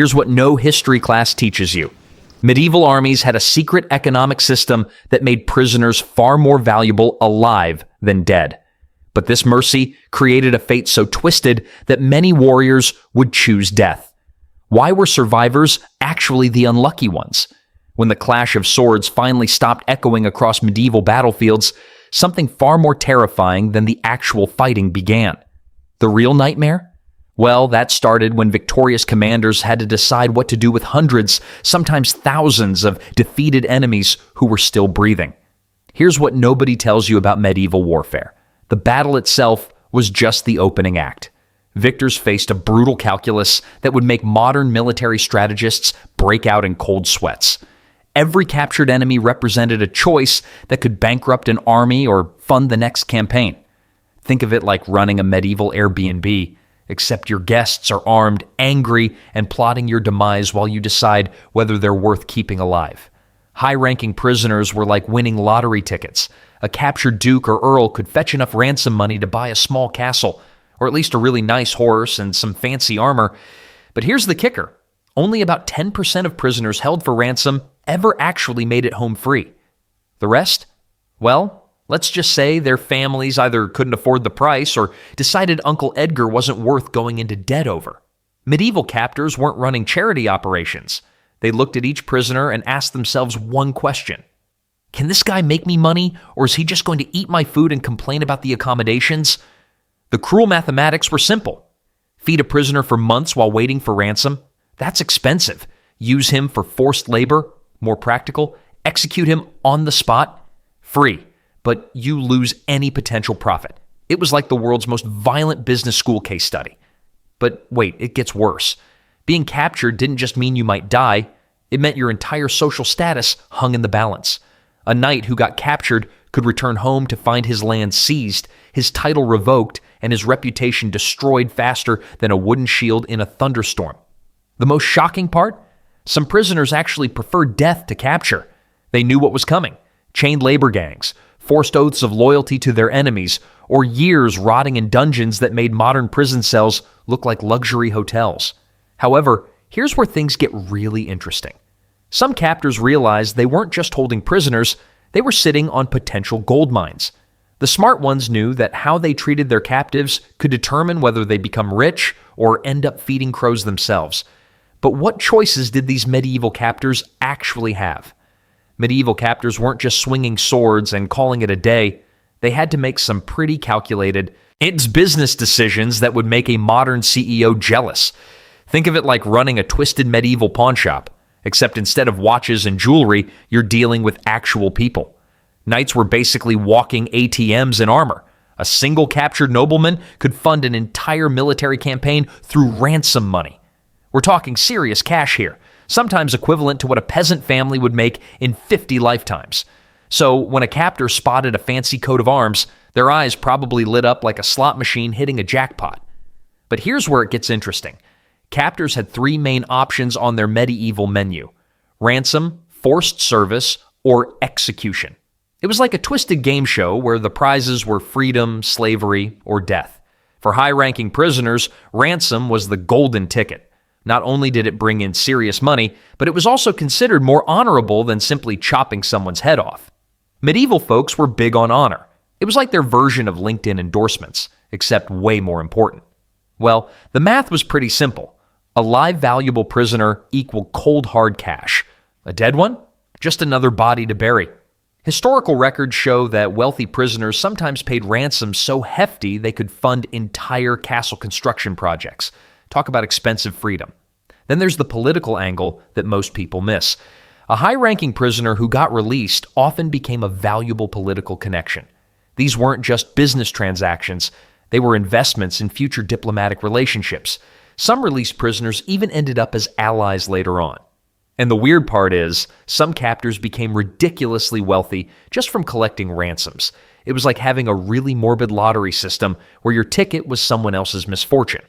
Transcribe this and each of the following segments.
Here's what no history class teaches you. Medieval armies had a secret economic system that made prisoners far more valuable alive than dead. But this mercy created a fate so twisted that many warriors would choose death. Why were survivors actually the unlucky ones? When the clash of swords finally stopped echoing across medieval battlefields, something far more terrifying than the actual fighting began. The real nightmare? Well, that started when victorious commanders had to decide what to do with hundreds, sometimes thousands of defeated enemies who were still breathing. Here's what nobody tells you about medieval warfare. The battle itself was just the opening act. Victors faced a brutal calculus that would make modern military strategists break out in cold sweats. Every captured enemy represented a choice that could bankrupt an army or fund the next campaign. Think of it like running a medieval Airbnb, except your guests are armed, angry, and plotting your demise while you decide whether they're worth keeping alive. High-ranking prisoners were like winning lottery tickets. A captured duke or earl could fetch enough ransom money to buy a small castle, or at least a really nice horse and some fancy armor. But here's the kicker. Only about 10% of prisoners held for ransom ever actually made it home free. The rest? Well, let's just say their families either couldn't afford the price or decided Uncle Edgar wasn't worth going into debt over. Medieval captors weren't running charity operations. They looked at each prisoner and asked themselves one question. Can this guy make me money, or is he just going to eat my food and complain about the accommodations? The cruel mathematics were simple. Feed a prisoner for months while waiting for ransom? That's expensive. Use him for forced labor? More practical. Execute him on the spot? Free. But you lose any potential profit. It was like the world's most violent business school case study. But wait, it gets worse. Being captured didn't just mean you might die. It meant your entire social status hung in the balance. A knight who got captured could return home to find his land seized, his title revoked, and his reputation destroyed faster than a wooden shield in a thunderstorm. The most shocking part? Some prisoners actually preferred death to capture. They knew what was coming. Chained labor gangs, forced oaths of loyalty to their enemies, or years rotting in dungeons that made modern prison cells look like luxury hotels. However, here's where things get really interesting. Some captors realized they weren't just holding prisoners, they were sitting on potential gold mines. The smart ones knew that how they treated their captives could determine whether they become rich or end up feeding crows themselves. But what choices did these medieval captors actually have? Medieval captors weren't just swinging swords and calling it a day. They had to make some pretty calculated, it's business decisions that would make a modern CEO jealous. Think of it like running a twisted medieval pawn shop, except instead of watches and jewelry, you're dealing with actual people. Knights were basically walking ATMs in armor. A single captured nobleman could fund an entire military campaign through ransom money. We're talking serious cash here, sometimes equivalent to what a peasant family would make in 50 lifetimes. So when a captor spotted a fancy coat of arms, their eyes probably lit up like a slot machine hitting a jackpot. But here's where it gets interesting. Captors had three main options on their medieval menu: ransom, forced service, or execution. It was like a twisted game show where the prizes were freedom, slavery, or death. For high-ranking prisoners, ransom was the golden ticket. Not only did it bring in serious money, but it was also considered more honorable than simply chopping someone's head off. Medieval folks were big on honor. It was like their version of LinkedIn endorsements, except way more important. Well, the math was pretty simple. A live valuable prisoner equaled cold hard cash. A dead one? Just another body to bury. Historical records show that wealthy prisoners sometimes paid ransoms so hefty they could fund entire castle construction projects. Talk about expensive freedom. Then there's the political angle that most people miss. A high-ranking prisoner who got released often became a valuable political connection. These weren't just business transactions. They were investments in future diplomatic relationships. Some released prisoners even ended up as allies later on. And the weird part is, some captors became ridiculously wealthy just from collecting ransoms. It was like having a really morbid lottery system where your ticket was someone else's misfortune.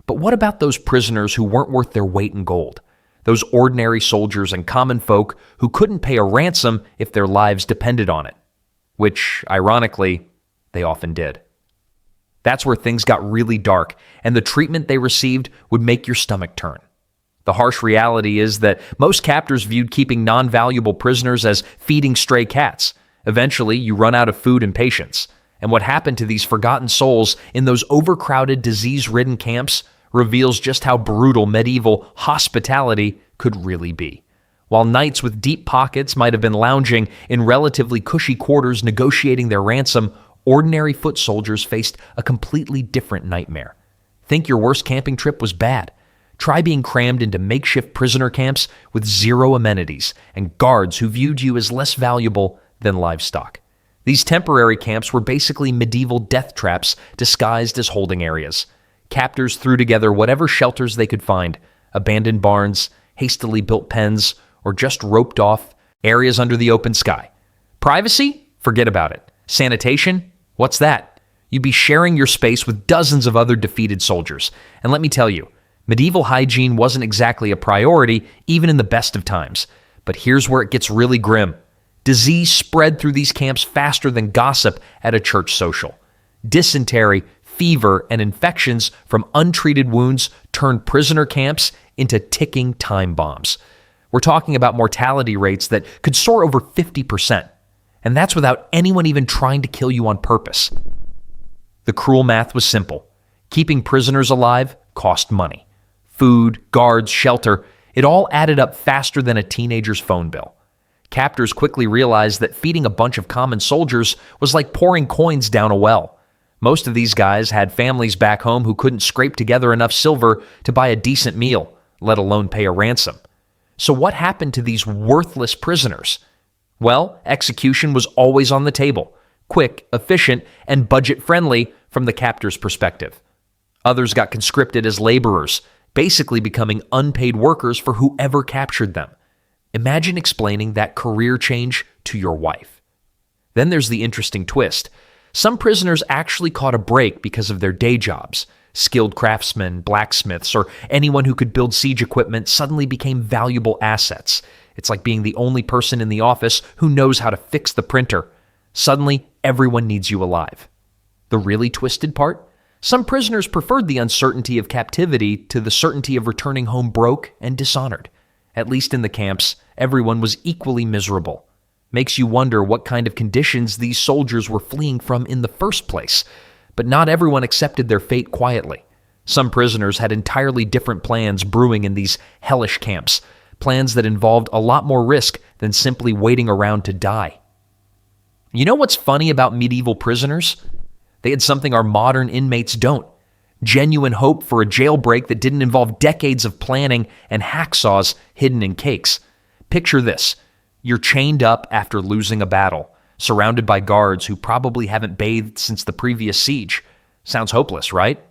But what about those prisoners who weren't worth their weight in gold? Those ordinary soldiers and common folk who couldn't pay a ransom if their lives depended on it. Which, ironically, they often did. That's where things got really dark, and the treatment they received would make your stomach turn. The harsh reality is that most captors viewed keeping non-valuable prisoners as feeding stray cats. Eventually, you run out of food and patience. And what happened to these forgotten souls in those overcrowded, disease-ridden camps reveals just how brutal medieval hospitality could really be. While knights with deep pockets might have been lounging in relatively cushy quarters negotiating their ransom, ordinary foot soldiers faced a completely different nightmare. Think your worst camping trip was bad? Try being crammed into makeshift prisoner camps with zero amenities and guards who viewed you as less valuable than livestock. These temporary camps were basically medieval death traps disguised as holding areas. Captors threw together whatever shelters they could find: abandoned barns, hastily built pens, or just roped off areas under the open sky. Privacy? Forget about it. Sanitation? What's that? You'd be sharing your space with dozens of other defeated soldiers. And let me tell you, medieval hygiene wasn't exactly a priority, even in the best of times. But here's where it gets really grim. Disease spread through these camps faster than gossip at a church social. Dysentery, fever, and infections from untreated wounds turned prisoner camps into ticking time bombs. We're talking about mortality rates that could soar over 50%. And that's without anyone even trying to kill you on purpose. The cruel math was simple. Keeping prisoners alive cost money. Food, guards, shelter, it all added up faster than a teenager's phone bill. Captors quickly realized that feeding a bunch of common soldiers was like pouring coins down a well. Most of these guys had families back home who couldn't scrape together enough silver to buy a decent meal, let alone pay a ransom. So what happened to these worthless prisoners? Well, execution was always on the table, quick, efficient, and budget-friendly from the captor's perspective. Others got conscripted as laborers, basically becoming unpaid workers for whoever captured them. Imagine explaining that career change to your wife. Then there's the interesting twist. Some prisoners actually caught a break because of their day jobs. Skilled craftsmen, blacksmiths, or anyone who could build siege equipment suddenly became valuable assets. It's like being the only person in the office who knows how to fix the printer. Suddenly, everyone needs you alive. The really twisted part? Some prisoners preferred the uncertainty of captivity to the certainty of returning home broke and dishonored. At least in the camps, everyone was equally miserable. Makes you wonder what kind of conditions these soldiers were fleeing from in the first place. But not everyone accepted their fate quietly. Some prisoners had entirely different plans brewing in these hellish camps, plans that involved a lot more risk than simply waiting around to die. You know what's funny about medieval prisoners? They had something our modern inmates don't. Genuine hope for a jailbreak that didn't involve decades of planning and hacksaws hidden in cakes. Picture this. You're chained up after losing a battle, surrounded by guards who probably haven't bathed since the previous siege. Sounds hopeless, right?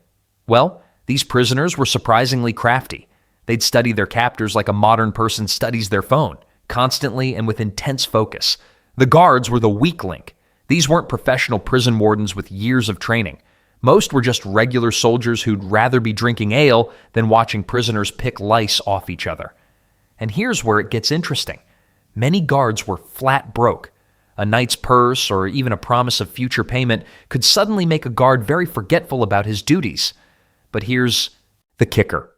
Well, these prisoners were surprisingly crafty. They'd study their captors like a modern person studies their phone, constantly and with intense focus. The guards were the weak link. These weren't professional prison wardens with years of training. Most were just regular soldiers who'd rather be drinking ale than watching prisoners pick lice off each other. And here's where it gets interesting. Many guards were flat broke. A knight's purse or even a promise of future payment could suddenly make a guard very forgetful about his duties. But here's the kicker.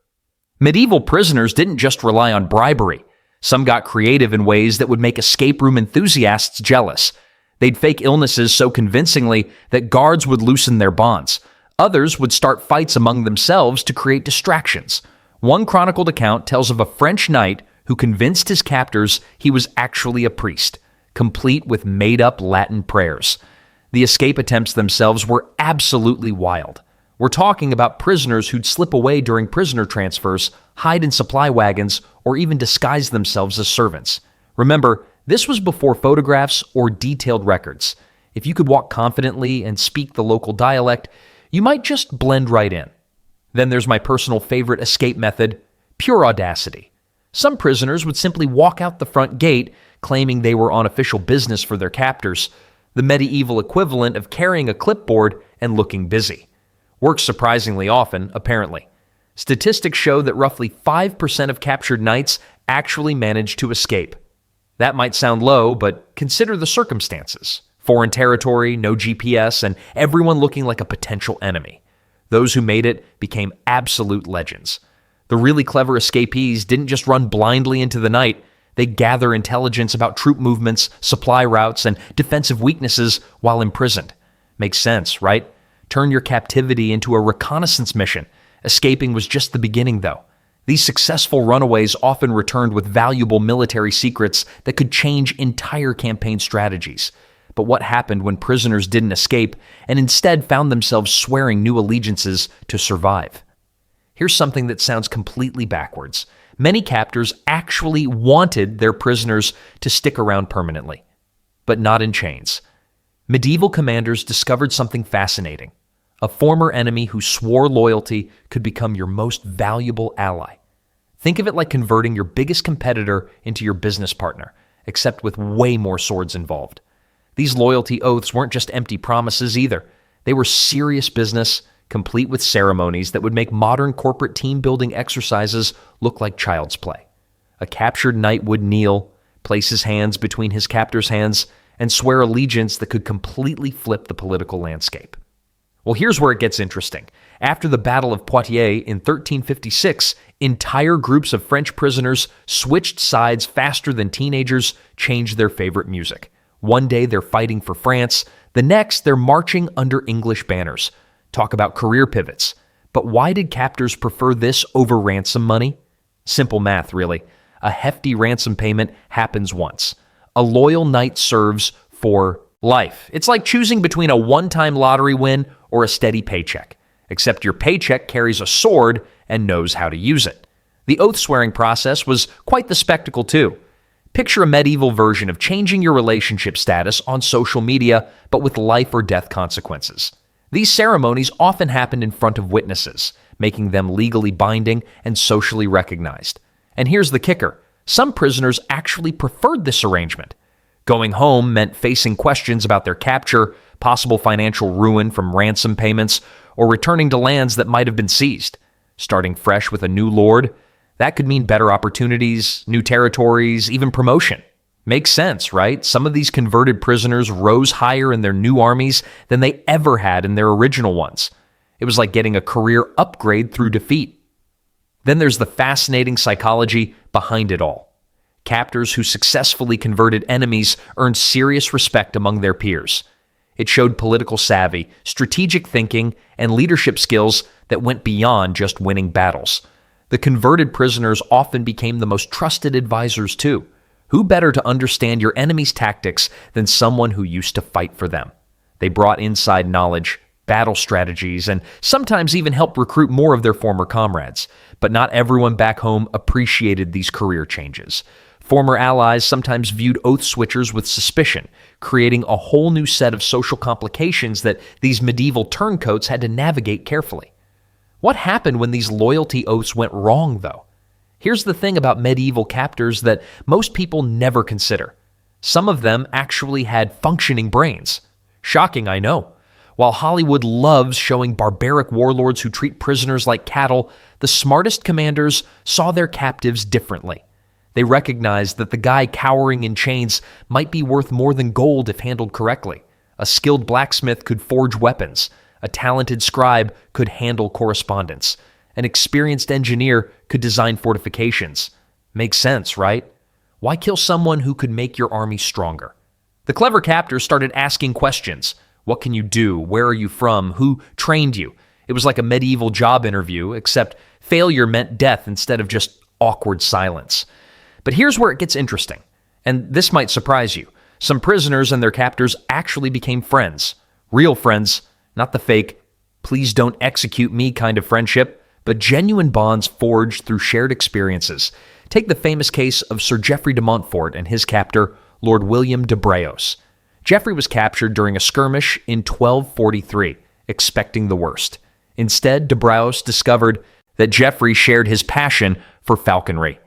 Medieval prisoners didn't just rely on bribery. Some got creative in ways that would make escape room enthusiasts jealous. They'd fake illnesses so convincingly that guards would loosen their bonds. Others would start fights among themselves to create distractions. One chronicled account tells of a French knight who convinced his captors he was actually a priest, complete with made-up Latin prayers. The escape attempts themselves were absolutely wild. We're talking about prisoners who'd slip away during prisoner transfers, hide in supply wagons, or even disguise themselves as servants. Remember, this was before photographs or detailed records. If you could walk confidently and speak the local dialect, you might just blend right in. Then there's my personal favorite escape method, pure audacity. Some prisoners would simply walk out the front gate, claiming they were on official business for their captors, the medieval equivalent of carrying a clipboard and looking busy. Works surprisingly often, apparently. Statistics show that roughly 5% of captured knights actually managed to escape. That might sound low, but consider the circumstances. Foreign territory, no GPS, and everyone looking like a potential enemy. Those who made it became absolute legends. The really clever escapees didn't just run blindly into the night. They gather intelligence about troop movements, supply routes, and defensive weaknesses while imprisoned. Makes sense, right? Turn your captivity into a reconnaissance mission. Escaping was just the beginning, though. These successful runaways often returned with valuable military secrets that could change entire campaign strategies. But what happened when prisoners didn't escape and instead found themselves swearing new allegiances to survive? Here's something that sounds completely backwards. Many captors actually wanted their prisoners to stick around permanently, but not in chains. Medieval commanders discovered something fascinating. A former enemy who swore loyalty could become your most valuable ally. Think of it like converting your biggest competitor into your business partner, except with way more swords involved. These loyalty oaths weren't just empty promises either. They were serious business, complete with ceremonies that would make modern corporate team-building exercises look like child's play. A captured knight would kneel, place his hands between his captor's hands, and swear allegiance that could completely flip the political landscape. Well, here's where it gets interesting. After the Battle of Poitiers in 1356, entire groups of French prisoners switched sides faster than teenagers changed their favorite music. One day they're fighting for France, the next they're marching under English banners. Talk about career pivots. But why did captors prefer this over ransom money? Simple math, really. A hefty ransom payment happens once. A loyal knight serves for life. It's like choosing between a one-time lottery win or a steady paycheck, except your paycheck carries a sword and knows how to use it. The oath-swearing process was quite the spectacle, too. Picture a medieval version of changing your relationship status on social media, but with life or death consequences. These ceremonies often happened in front of witnesses, making them legally binding and socially recognized. And here's the kicker. Some prisoners actually preferred this arrangement. Going home meant facing questions about their capture, possible financial ruin from ransom payments, or returning to lands that might have been seized. Starting fresh with a new lord, that could mean better opportunities, new territories, even promotion. Makes sense, right? Some of these converted prisoners rose higher in their new armies than they ever had in their original ones. It was like getting a career upgrade through defeat. Then there's the fascinating psychology behind it all. Captors who successfully converted enemies earned serious respect among their peers. It showed political savvy, strategic thinking, and leadership skills that went beyond just winning battles. The converted prisoners often became the most trusted advisors too. Who better to understand your enemy's tactics than someone who used to fight for them? They brought inside knowledge, battle strategies, and sometimes even helped recruit more of their former comrades. But not everyone back home appreciated these career changes. Former allies sometimes viewed oath switchers with suspicion, creating a whole new set of social complications that these medieval turncoats had to navigate carefully. What happened when these loyalty oaths went wrong, though? Here's the thing about medieval captors that most people never consider. Some of them actually had functioning brains. Shocking, I know. While Hollywood loves showing barbaric warlords who treat prisoners like cattle, the smartest commanders saw their captives differently. They recognized that the guy cowering in chains might be worth more than gold if handled correctly. A skilled blacksmith could forge weapons. A talented scribe could handle correspondence. An experienced engineer could design fortifications. Makes sense, right? Why kill someone who could make your army stronger? The clever captors started asking questions. What can you do? Where are you from? Who trained you? It was like a medieval job interview, except failure meant death instead of just awkward silence. But here's where it gets interesting, and this might surprise you. Some prisoners and their captors actually became friends. Real friends, not the fake, please don't execute me kind of friendship, but genuine bonds forged through shared experiences. Take the famous case of Sir Geoffrey de Montfort and his captor, Lord William de Braos. Geoffrey was captured during a skirmish in 1243, expecting the worst. Instead, de Braos discovered that Geoffrey shared his passion for falconry.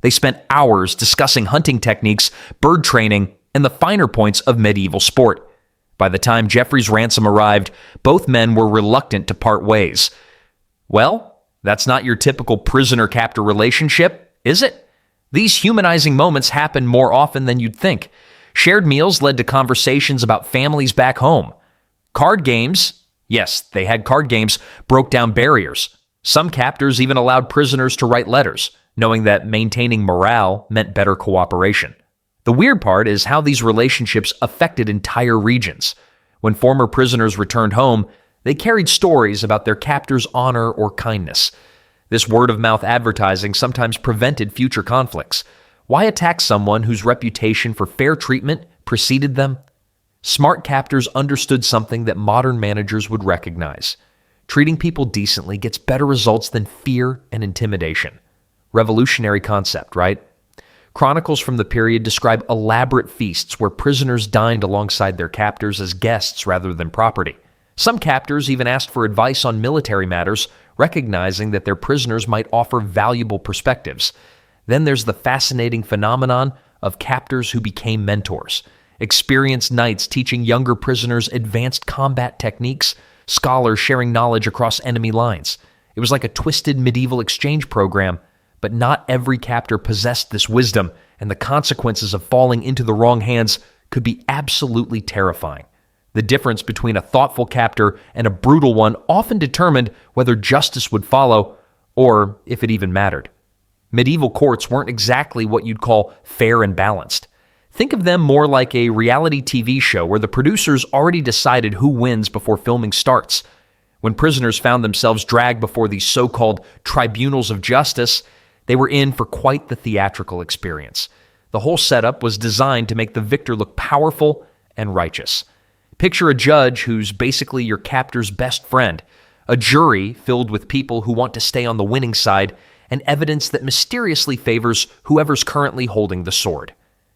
They spent hours discussing hunting techniques, bird training, and the finer points of medieval sport. By the time Geoffrey's ransom arrived, both men were reluctant to part ways. Well, that's not your typical prisoner-captor relationship, is it? These humanizing moments happen more often than you'd think. Shared meals led to conversations about families back home. Card games, yes, they had card games, broke down barriers. Some captors even allowed prisoners to write letters, knowing that maintaining morale meant better cooperation. The weird part is how these relationships affected entire regions. When former prisoners returned home, they carried stories about their captors' honor or kindness. This word-of-mouth advertising sometimes prevented future conflicts. Why attack someone whose reputation for fair treatment preceded them? Smart captors understood something that modern managers would recognize. Treating people decently gets better results than fear and intimidation. Revolutionary concept, right? Chronicles from the period describe elaborate feasts where prisoners dined alongside their captors as guests rather than property. Some captors even asked for advice on military matters, recognizing that their prisoners might offer valuable perspectives. Then there's the fascinating phenomenon of captors who became mentors. Experienced knights teaching younger prisoners advanced combat techniques, scholars sharing knowledge across enemy lines. It was like a twisted medieval exchange program, but not every captor possessed this wisdom, and the consequences of falling into the wrong hands could be absolutely terrifying. The difference between a thoughtful captor and a brutal one often determined whether justice would follow, or if it even mattered. Medieval courts weren't exactly what you'd call fair and balanced. Think of them more like a reality TV show where the producers already decided who wins before filming starts. When prisoners found themselves dragged before these so-called tribunals of justice, they were in for quite the theatrical experience. The whole setup was designed to make the victor look powerful and righteous. Picture a judge who's basically your captor's best friend, a jury filled with people who want to stay on the winning side, and evidence that mysteriously favors whoever's currently holding the sword.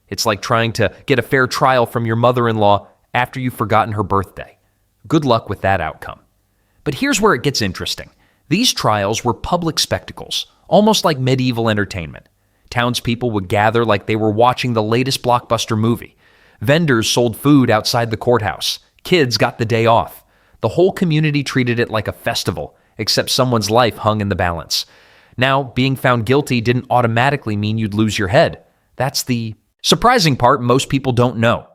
It's like trying to get a fair trial from your mother-in-law after you've forgotten her birthday. Good luck with that outcome. But here's where it gets interesting. These trials were public spectacles, almost like medieval entertainment. Townspeople would gather like they were watching the latest blockbuster movie. Vendors sold food outside the courthouse. Kids got the day off. The whole community treated it like a festival, except someone's life hung in the balance. Now, being found guilty didn't automatically mean you'd lose your head. That's the surprising part most people don't know.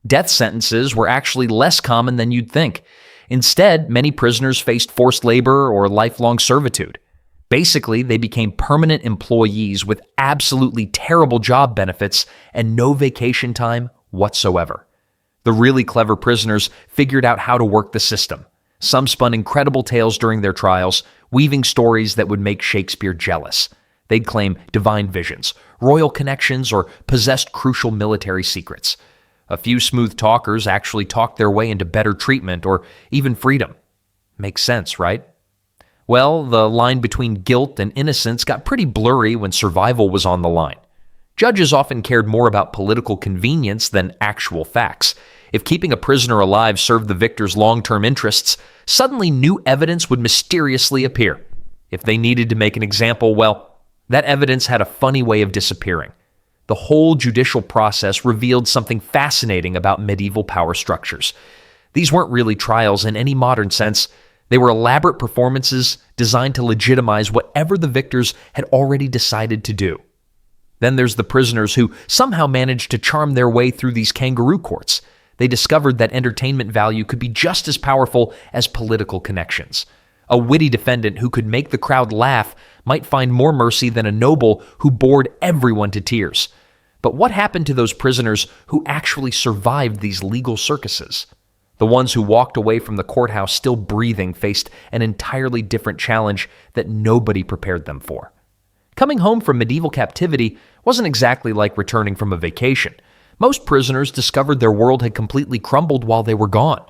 Death sentences were actually less common than you'd think. Instead, many prisoners faced forced labor or lifelong servitude. Basically, they became permanent employees with absolutely terrible job benefits and no vacation time whatsoever. The really clever prisoners figured out how to work the system. Some spun incredible tales during their trials, weaving stories that would make Shakespeare jealous. They'd claim divine visions, royal connections, or possessed crucial military secrets. A few smooth talkers actually talked their way into better treatment or even freedom. Makes sense, right? Well, the line between guilt and innocence got pretty blurry when survival was on the line. Judges often cared more about political convenience than actual facts. If keeping a prisoner alive served the victor's long-term interests, suddenly new evidence would mysteriously appear. If they needed to make an example, well, that evidence had a funny way of disappearing. The whole judicial process revealed something fascinating about medieval power structures. These weren't really trials in any modern sense. They were elaborate performances designed to legitimize whatever the victors had already decided to do. Then there's the prisoners who somehow managed to charm their way through these kangaroo courts. They discovered that entertainment value could be just as powerful as political connections. A witty defendant who could make the crowd laugh might find more mercy than a noble who bored everyone to tears. But what happened to those prisoners who actually survived these legal circuses? The ones who walked away from the courthouse still breathing faced an entirely different challenge that nobody prepared them for. Coming home from medieval captivity wasn't exactly like returning from a vacation. Most prisoners discovered their world had completely crumbled while they were gone.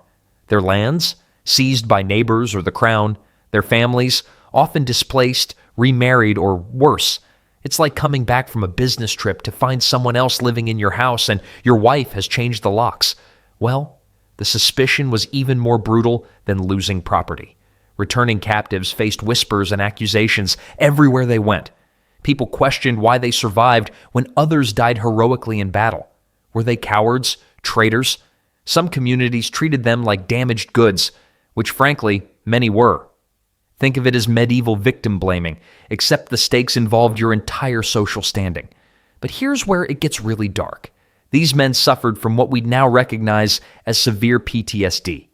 Their lands, seized by neighbors or the crown, their families, often displaced, remarried, or worse. It's like coming back from a business trip to find someone else living in your house and your wife has changed the locks. Well, the suspicion was even more brutal than losing property. Returning captives faced whispers and accusations everywhere they went. People questioned why they survived when others died heroically in battle. Were they cowards, traitors? Some communities treated them like damaged goods, which frankly, many were. Think of it as medieval victim blaming, except the stakes involved your entire social standing. But here's where it gets really dark. These men suffered from what we now recognize as severe PTSD.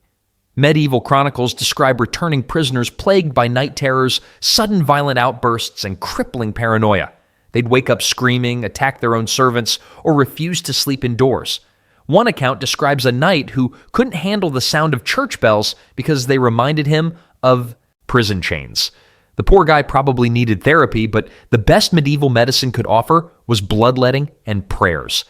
Medieval chronicles describe returning prisoners plagued by night terrors, sudden violent outbursts, and crippling paranoia. They'd wake up screaming, attack their own servants, or refuse to sleep indoors. One account describes a knight who couldn't handle the sound of church bells because they reminded him of prison chains. The poor guy probably needed therapy, but the best medieval medicine could offer was bloodletting and prayers.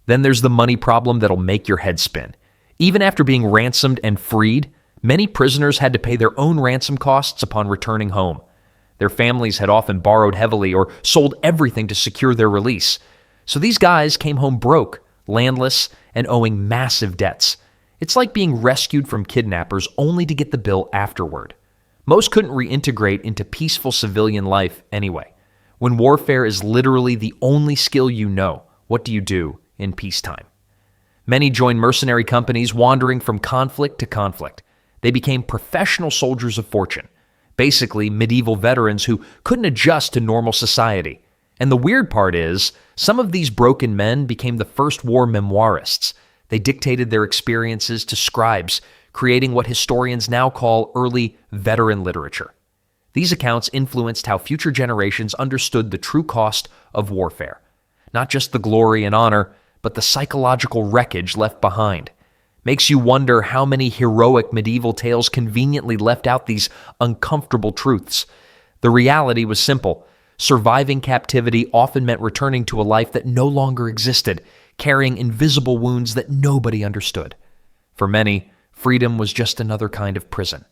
Then there's the money problem that'll make your head spin. Even after being ransomed and freed, many prisoners had to pay their own ransom costs upon returning home. Their families had often borrowed heavily or sold everything to secure their release. So these guys came home broke, landless, and owing massive debts. It's like being rescued from kidnappers only to get the bill afterward. Most couldn't reintegrate into peaceful civilian life anyway. When warfare is literally the only skill you know, what do you do in peacetime? Many joined mercenary companies wandering from conflict to conflict. They became professional soldiers of fortune, basically medieval veterans who couldn't adjust to normal society. And the weird part is, some of these broken men became the first war memoirists. They dictated their experiences to scribes, creating what historians now call early veteran literature. These accounts influenced how future generations understood the true cost of warfare. Not just the glory and honor, but the psychological wreckage left behind. Makes you wonder how many heroic medieval tales conveniently left out these uncomfortable truths. The reality was simple. Surviving captivity often meant returning to a life that no longer existed, carrying invisible wounds that nobody understood. For many, freedom was just another kind of prison.